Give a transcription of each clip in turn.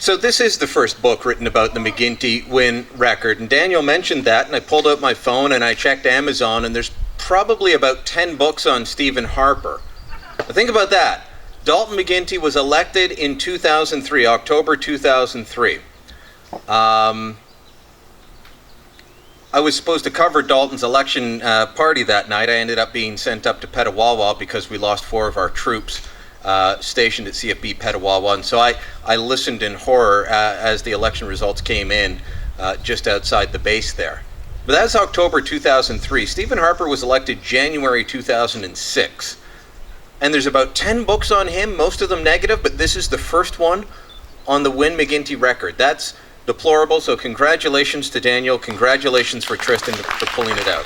So this is the first book written about the McGuinty-Wynne record, and Daniel mentioned that, and I pulled out my phone and I checked Amazon, and there's probably about 10 books on Stephen Harper. Now think about that. Dalton McGuinty was elected in 2003, October 2003. I was supposed to cover Dalton's election party that night. I ended up being sent up to Petawawa because we lost 4 of our troops stationed at CFB Petawawa. And so I listened in horror as the election results came in just outside the base there. But that's October 2003. Stephen Harper was elected January 2006. And there's about 10 books on him, most of them negative, but this is the first one on the Wynne-McGuinty record. That's deplorable, so congratulations to Daniel, congratulations for Tristan for pulling it out.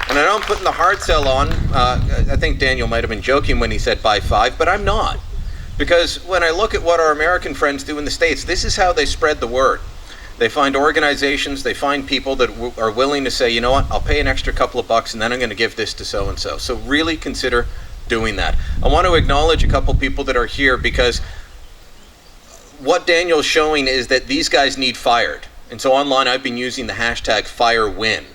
And I know I'm putting the hard sell on. I think Daniel might have been joking when he said buy 5, but I'm not. Because when I look at what our American friends do in the States, this is how they spread the word. They find organizations, they find people that are willing to say, you know what, I'll pay an extra couple of bucks and then I'm going to give this to so-and-so. So really consider doing that. I want to acknowledge a couple people that are here because what Daniel's showing is that these guys need fired. And so online I've been using the hashtag #FireWynne.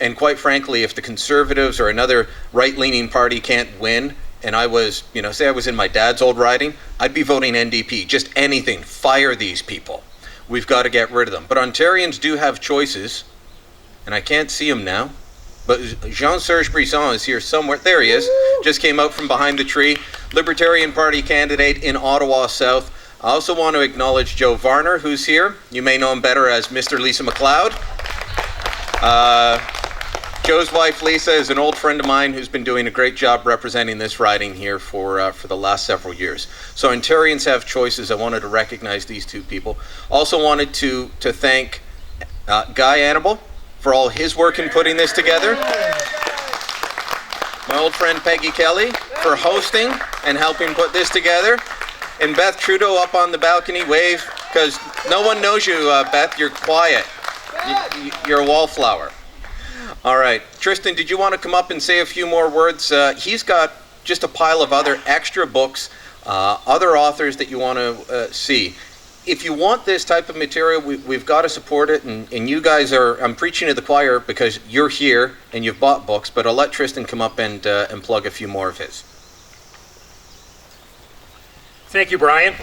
And quite frankly, if the Conservatives or another right-leaning party can't win, and I was, say I was in my dad's old riding, I'd be voting NDP. Just anything. Fire these people. We've got to get rid of them. But Ontarians do have choices, and I can't see him now. But Jean-Serge Brisson is here somewhere. There he is. Just came out from behind the tree. Libertarian Party candidate in Ottawa South. I also want to acknowledge Joe Varner, who's here. You may know him better as Mr. Lisa McLeod. Joe's wife, Lisa, is an old friend of mine who's been doing a great job representing this riding here for the last several years. So Ontarians have choices. I wanted to recognize these 2 people. Also wanted to thank Guy Annable for all his work in putting this together. My old friend Peggy Kelly for hosting and helping put this together. And Beth Trudeau up on the balcony, wave, because no one knows you, Beth. You're quiet. You're a wallflower. All right. Tristan, did you want to come up and say a few more words? He's got just a pile of other extra books, other authors that you want to see. If you want this type of material, we've got to support it. And you guys I'm preaching to the choir because you're here and you've bought books, but I'll let Tristan come up and plug a few more of his. Thank you, Brian.